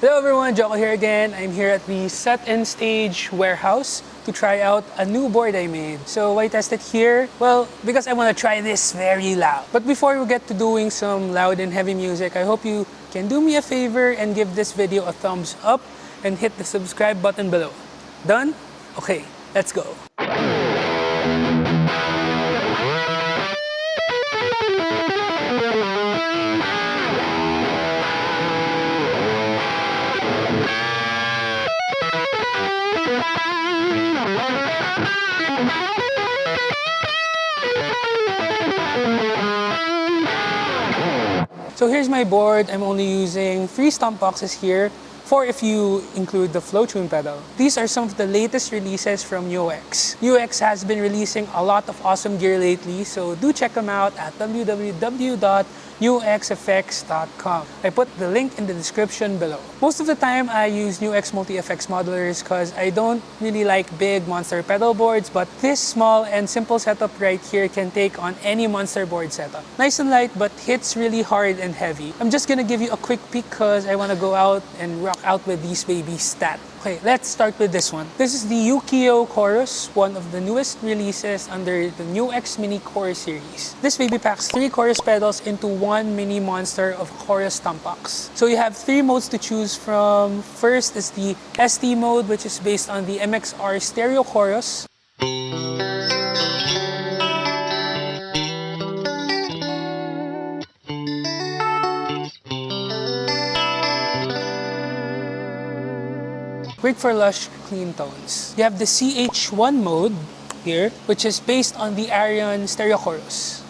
Hello everyone, Joko here again. I'm here at the Set and Stage warehouse to try out a new board I made. So why test it here? Well, because I want to try this very loud. But before we get to doing some loud and heavy music, I hope you can do me a favor and give this video a thumbs up and hit the subscribe button below. Done? Okay, let's go. So here's my board. I'm only using 3 stomp boxes here, 4 if you include the flow tune pedal. These are some of the latest releases from NUX. NUX has been releasing a lot of awesome gear lately, so do check them out at www.nuxeffects.com. I put the link in the description below. Most of the time I use NUX multi-effects modelers because I don't really like big monster pedal boards, but this small and simple setup right here can take on any monster board setup. Nice and light but hits really hard and heavy. I'm just gonna give you a quick peek because I wanna go out and rock out with these babies stat. Okay, let's start with this one. This is the Yukio Chorus, one of the newest releases under the NUX Mini Core series. This baby packs 3 chorus pedals into 1 mini monster of chorus stomp box. So you have 3 modes to choose from. First is the ST mode, which is based on the MXR stereo chorus. Great for lush, clean tones. You have the CH1 mode here, which is based on the Arion stereo chorus.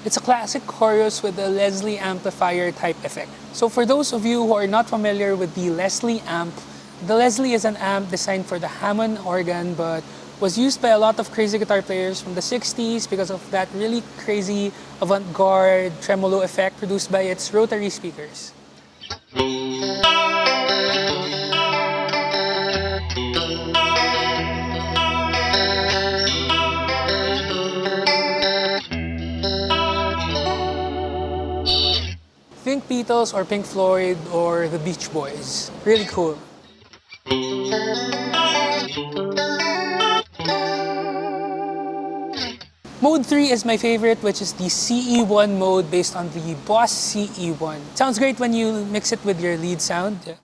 It's a classic chorus with a Leslie amplifier type effect. So for those of you who are not familiar with the Leslie amp, the Leslie is an amp designed for the Hammond organ but was used by a lot of crazy guitar players from the 60s because of that really crazy avant-garde tremolo effect produced by its rotary speakers. Think Beatles or Pink Floyd or the Beach Boys. Really cool. Mode 3 is my favorite, which is the CE1 mode based on the Boss CE1. Sounds great when you mix it with your lead sound.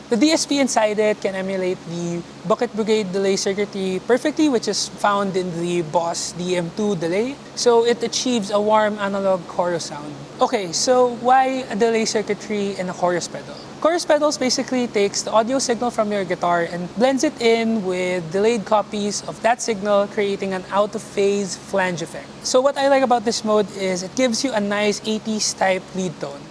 The DSP inside it can emulate the Bucket Brigade delay circuitry perfectly, which is found in the Boss DM2 delay. So it achieves a warm analog chorus sound. Okay, so why a delay circuitry in a chorus pedal? Chorus pedals basically takes the audio signal from your guitar and blends it in with delayed copies of that signal, creating an out-of-phase flange effect. So what I like about this mode is it gives you a nice 80s type lead tone.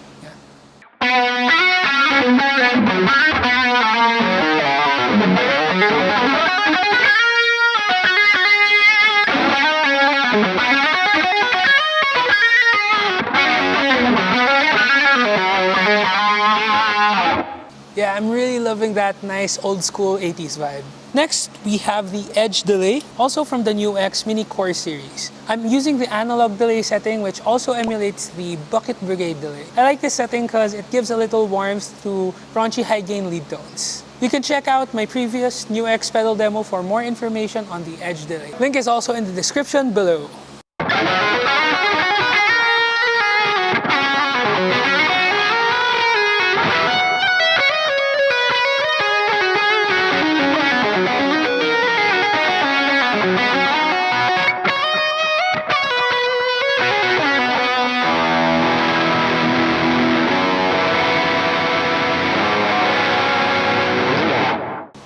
Yeah, I'm really loving that nice old school 80s vibe. Next, we have the Edge delay, also from the NUX Mini Core series. I'm using the analog delay setting, which also emulates the Bucket Brigade delay. I like this setting because it gives a little warmth to raunchy high gain lead tones. You can check out my previous NUX pedal demo for more information on the Edge delay. Link is also in the description below.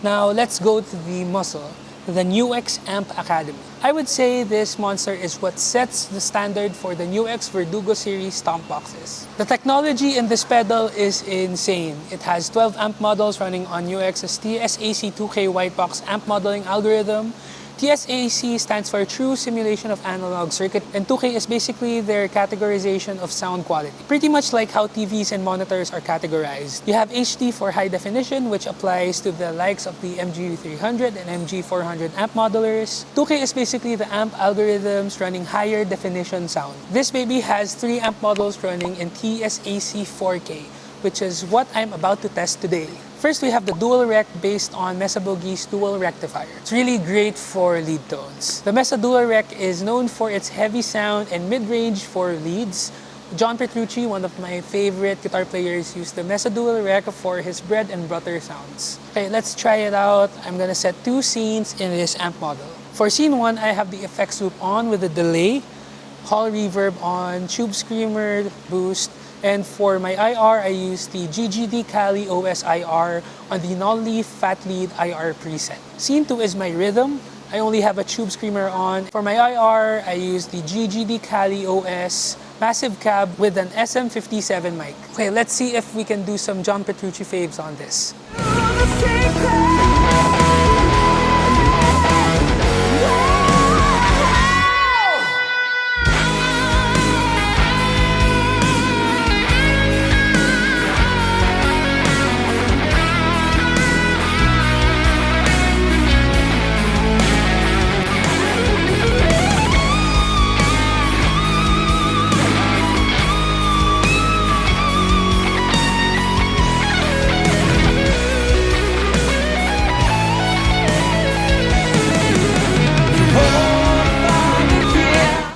Now let's go to the muzzle. the NUX Amp Academy. I would say this monster is what sets the standard for the NUX Verdugo series stomp boxes. The technology in this pedal is insane. It has 12 amp models running on NUX's TSAC 2K white box amp modeling algorithm. TSAC stands for True Simulation of Analog Circuit, and 2K is basically their categorization of sound quality. Pretty much like how TVs and monitors are categorized. You have HD for high definition, which applies to the likes of the MG300 and MG400 amp modelers. 2K is basically the amp algorithms running higher definition sound. This baby has 3 amp models running in TSAC 4K, which is what I'm about to test today. First, we have the dual rec based on Mesa Boogie's dual rectifier. It's really great for lead tones. The Mesa dual rec is known for its heavy sound and mid-range for leads. John Petrucci, one of my favorite guitar players, used the Mesa dual rec for his bread and butter sounds. Okay, let's try it out. I'm gonna set 2 scenes in this amp model. For scene 1, I have the effects loop on with a delay, hall reverb on, tube screamer, boost, and for my IR, I use the GGD Kali OS IR on the non-leaf fat lead IR preset. Scene 2 is my rhythm. I only have a tube screamer on. For my IR, I use the GGD Kali OS massive cab with an SM57 mic. Okay, let's see if we can do some John Petrucci faves on this.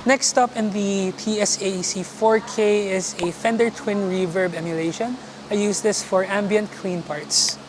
Next up in the TSAC 4K is a Fender Twin Reverb emulation. I use this for ambient clean parts.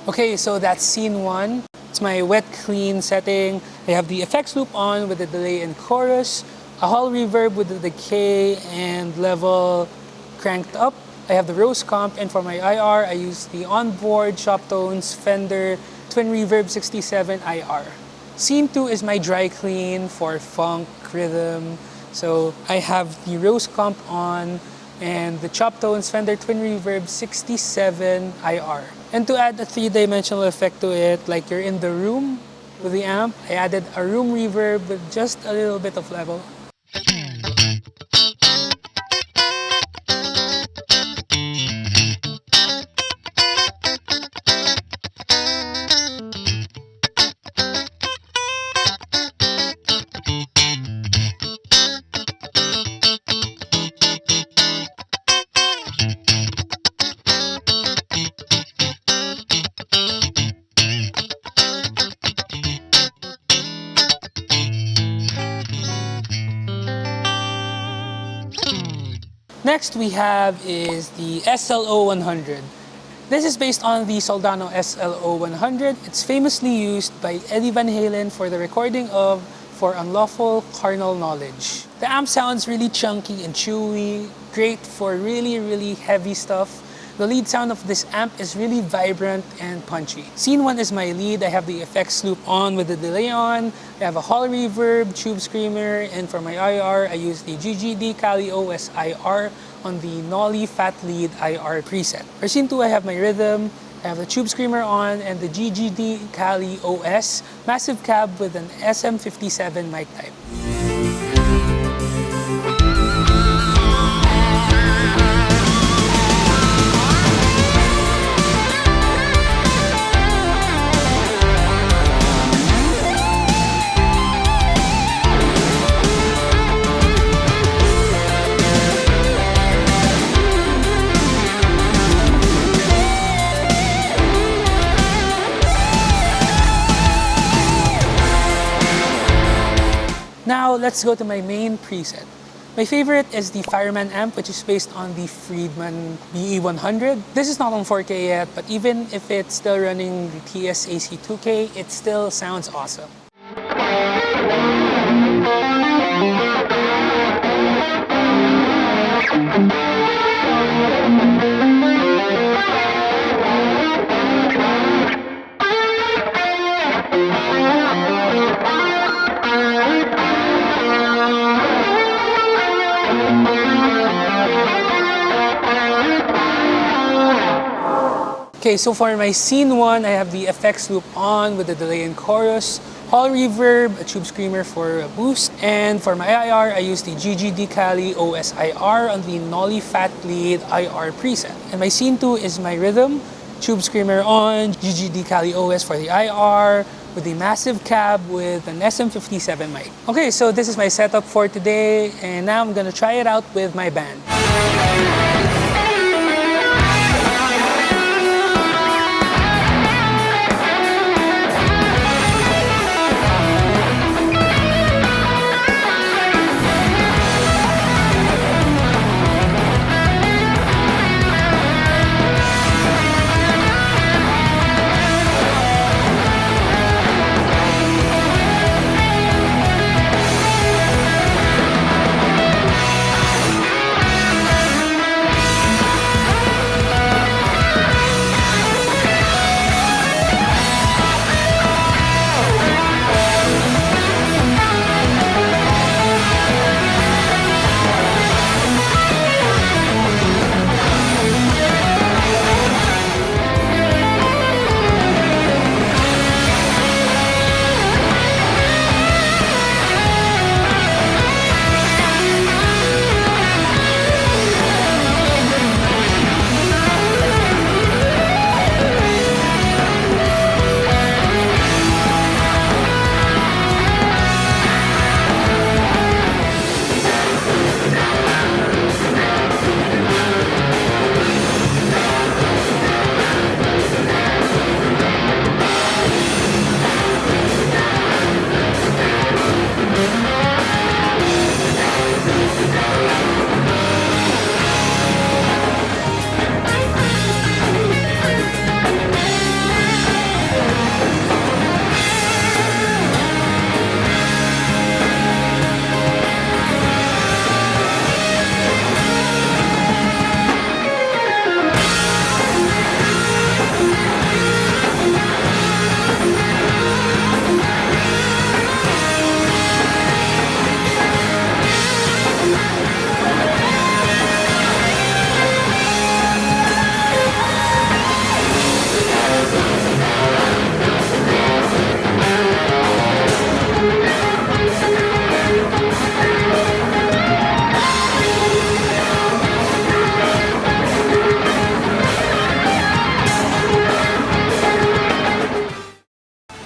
Okay, so that's scene 1. It's my wet clean setting. I have the effects loop on with the delay and chorus, a hall reverb with the decay and level cranked up. I have the Rose comp, and for my IR, I use the onboard Shoptones Fender Twin Reverb 67 IR. Scene 2 is my dry clean for funk, rhythm. So I have the Rose comp on and the Shoptones Fender Twin Reverb 67 IR. And to add a 3-dimensional effect to it, like you're in the room with the amp, I added a room reverb with just a little bit of level. Next we have is the SL0100. This is based on the Soldano SL0100. It's famously used by Eddie Van Halen for the recording of For Unlawful Carnal Knowledge. The amp sounds really chunky and chewy, great for really heavy stuff. The lead sound of this amp is really vibrant and punchy. Scene 1 is my lead. I have the effects loop on with the delay on. I have a hall reverb, tube screamer, and for my IR, I use the GGD Kali OS IR on the Nolly Fat Lead IR preset. For scene 2, I have my rhythm. I have the tube screamer on and the GGD Kali OS massive cab with an SM57 mic type. let's go to my main preset. My favorite is the Fireman amp, which is based on the Friedman BE100. This is not on 4K yet, but even if it's still running the TS-AC2K, it still sounds awesome. Okay, so for my scene 1, I have the effects loop on with the delay and chorus, hall reverb, a tube screamer for a boost, and for my IR, I use the GG Cali OSIR on the Nolly Fat Lead IR preset. And my scene 2 is my rhythm, tube screamer on, GG Cali OS for the IR, with a massive cab with an SM57 mic. Okay, so this is my setup for today, and now I'm gonna try it out with my band.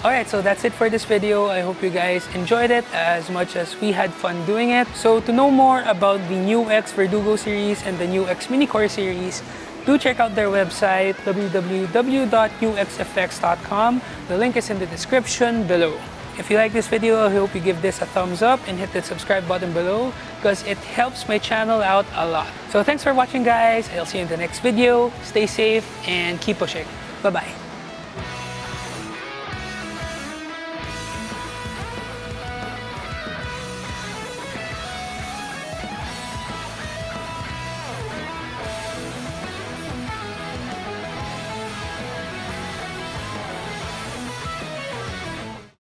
Alright, so that's it for this video. I hope you guys enjoyed it as much as we had fun doing it. So to know more about the NUX Verdugo series and the NUX Mini Core series, do check out their website, www.nuxfx.com. The link is in the description below. If you like this video, I hope you give this a thumbs up and hit the subscribe button below because it helps my channel out a lot. So thanks for watching, guys. I'll see you in the next video. Stay safe and keep pushing. Bye-bye.